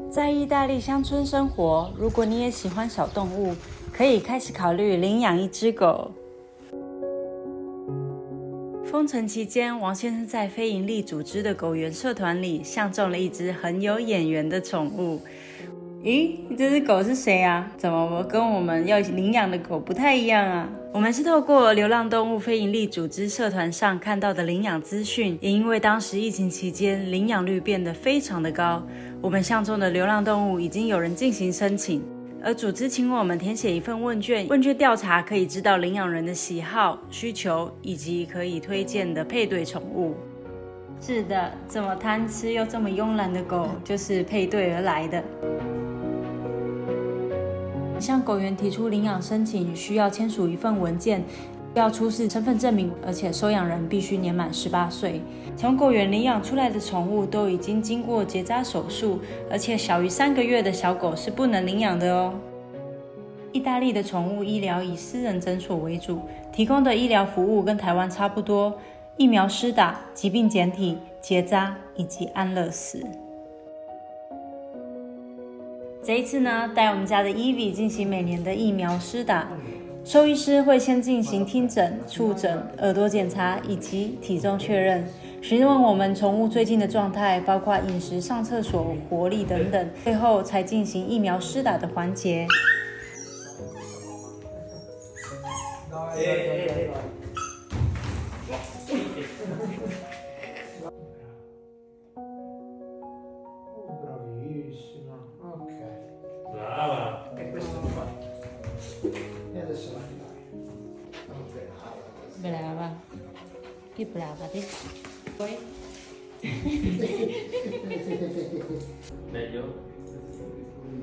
在意大利乡村生活，如果你也喜欢小动物，可以开始考虑领养一只狗。封城期间，王先生在非营利组织的狗园社团里相中了一只很有眼缘的宠物。咦，这只狗是谁啊？怎么跟我们要领养的狗不太一样啊？我们是透过流浪动物非营利组织社团上看到的领养资讯，也因为当时疫情期间领养率变得非常的高，我们相中的流浪动物已经有人进行申请，而组织请我们填写一份问卷，问卷调查可以知道领养人的喜好、需求以及可以推荐的配对宠物。是的，这么贪吃又这么慵懒的狗就是配对而来的。向狗园提出领养申请，需要签署一份文件，要出示身份证明，而且收养人必须年满18岁。从狗园领养出来的宠物都已经经过结扎手术，而且小于3个月的小狗是不能领养的哦。意大利的宠物医疗以私人诊所为主，提供的医疗服务跟台湾差不多，疫苗施打、疾病检体、结扎以及安乐死。这一次呢，带我们家的 Evie 进行每年的疫苗施打，兽医师会先进行听诊、触诊、耳朵检查以及体重确认，询问我们宠物最近的状态，包括饮食、上厕所、活力等等，最后才进行疫苗施打的环节。Brava! E questo qua. E adesso la Brava, che brava te. Poi? Meglio?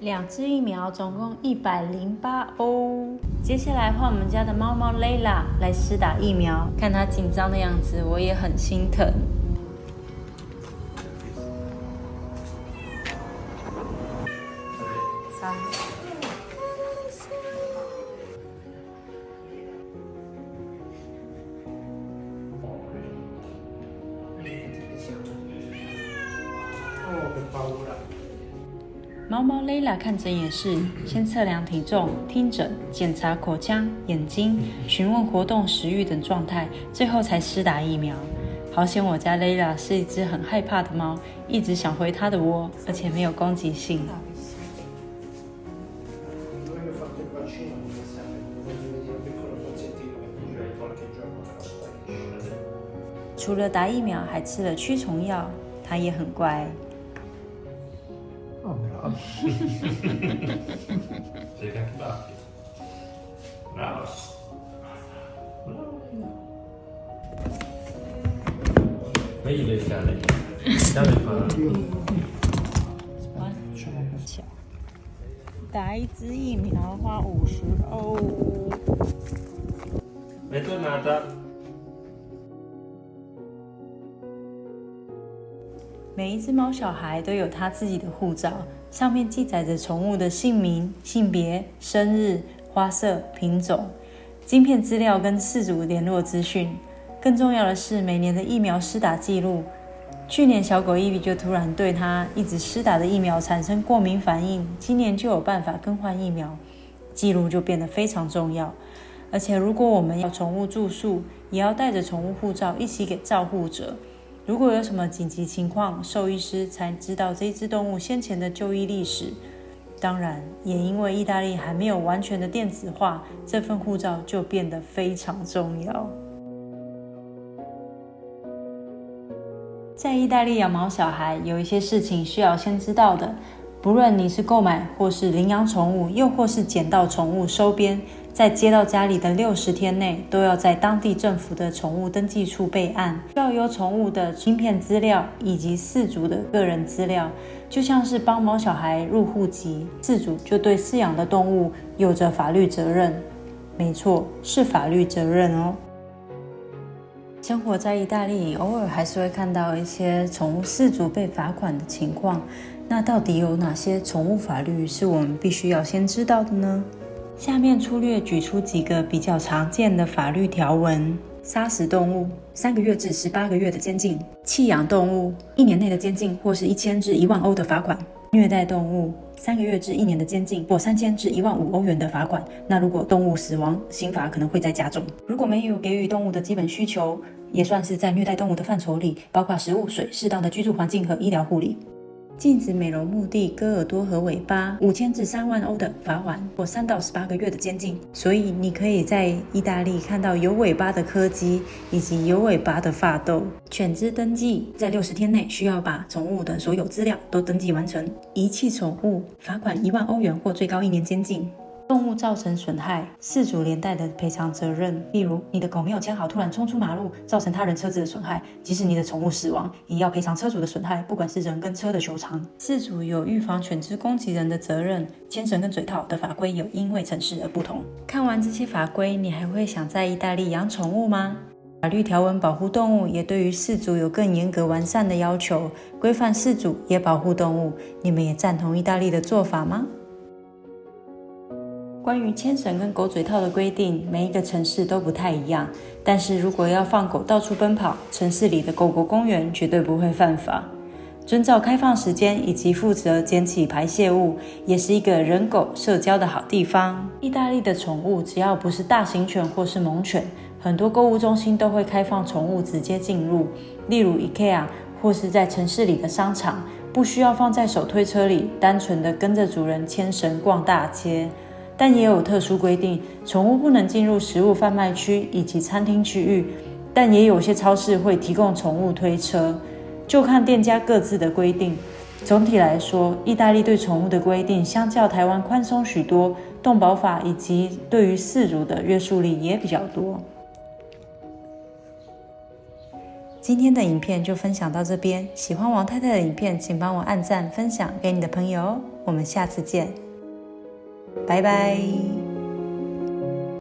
2支疫苗总共108欧。接下来换我们家的猫猫 Layla 来施打疫苗，看它紧张的样子，我也很心疼。猫猫 Layla 看诊也是先测量体重、听诊、检查口腔、眼睛，询问活动、食欲等状态，最后才施打疫苗。好险我家 Layla 是一只很害怕的猫，一直想回它的窝，而且没有攻击性。除了打疫苗，还吃了驱虫药，它也很乖。Oh, bravo. Cerca anche baffi. Brava. Meglio le scale. Le scale fa. 打一支疫苗花50欧。Bentornata. 每一只猫小孩都有他自己的护照，上面记载着宠物的姓名、性别、生日、花色、品种、晶片资料跟饲主联络资讯。更重要的是每年的疫苗施打记录。去年小狗 Evie 就突然对他一直施打的疫苗产生过敏反应，今年就有办法更换疫苗，记录就变得非常重要。而且如果我们要宠物住宿，也要带着宠物护照一起给照护者。如果有什么紧急情况，兽医师才知道这只动物先前的就医历史。当然，也因为意大利还没有完全的电子化，这份护照就变得非常重要。在意大利养毛小孩，有一些事情需要先知道的。不论你是购买或是领养宠物，又或是捡到宠物收编，在接到家里的60天内，都要在当地政府的宠物登记处备案，需要有宠物的芯片资料以及饲主的个人资料，就像是帮毛小孩入户籍，饲主就对饲养的动物有着法律责任。没错，是法律责任哦。生活在意大利，偶尔还是会看到一些宠物饲主被罚款的情况。那到底有哪些宠物法律是我们必须要先知道的呢？下面粗略举出几个比较常见的法律条文。杀食动物3个月至18个月的监禁，弃养动物1年内的监禁或是1000至1万欧的罚款，虐待动物3个月至1年的监禁或3000至15000欧元的罚款。那如果动物死亡，刑罚可能会再加重。如果没有给予动物的基本需求，也算是在虐待动物的范畴里，包括食物、水、适当的居住环境和医疗护理。禁止美容目的割耳朵和尾巴，5000至3万欧的罚款或3到18个月的监禁。所以你可以在意大利看到有尾巴的柯基以及有尾巴的法斗。犬只登记在60天内需要把宠物的所有资料都登记完成。遗弃宠物，罚款1万欧元或最高1年监禁。动物造成损害，饲主连带的赔偿责任，例如你的狗没有牵好突然冲出马路，造成他人车子的损害，即使你的宠物死亡，也要赔偿车主的损害，不管是人跟车的修偿。饲主有预防犬只攻击人的责任，牵绳跟嘴套的法规有因为城市而不同。看完这些法规，你还会想在意大利养宠物吗？法律条文保护动物，也对于饲主有更严格完善的要求，规范饲主也保护动物。你们也赞同意大利的做法吗？关于牵绳跟狗嘴套的规定，每一个城市都不太一样。但是如果要放狗到处奔跑，城市里的狗狗公园绝对不会犯法。遵照开放时间以及负责捡起排泄物，也是一个人狗社交的好地方。意大利的宠物只要不是大型犬或是猛犬，很多购物中心都会开放宠物直接进入，例如 IKEA 或是在城市里的商场，不需要放在手推车里，单纯的跟着主人牵绳逛大街。但也有特殊规定，宠物不能进入食物贩卖区以及餐厅区域，但也有些超市会提供宠物推车，就看店家各自的规定。总体来说，意大利对宠物的规定相较台湾宽松许多，动保法以及对于饲主的约束力也比较多。今天的影片就分享到这边，喜欢王太太的影片，请帮我按赞分享给你的朋友哦。我们下次见。拜拜。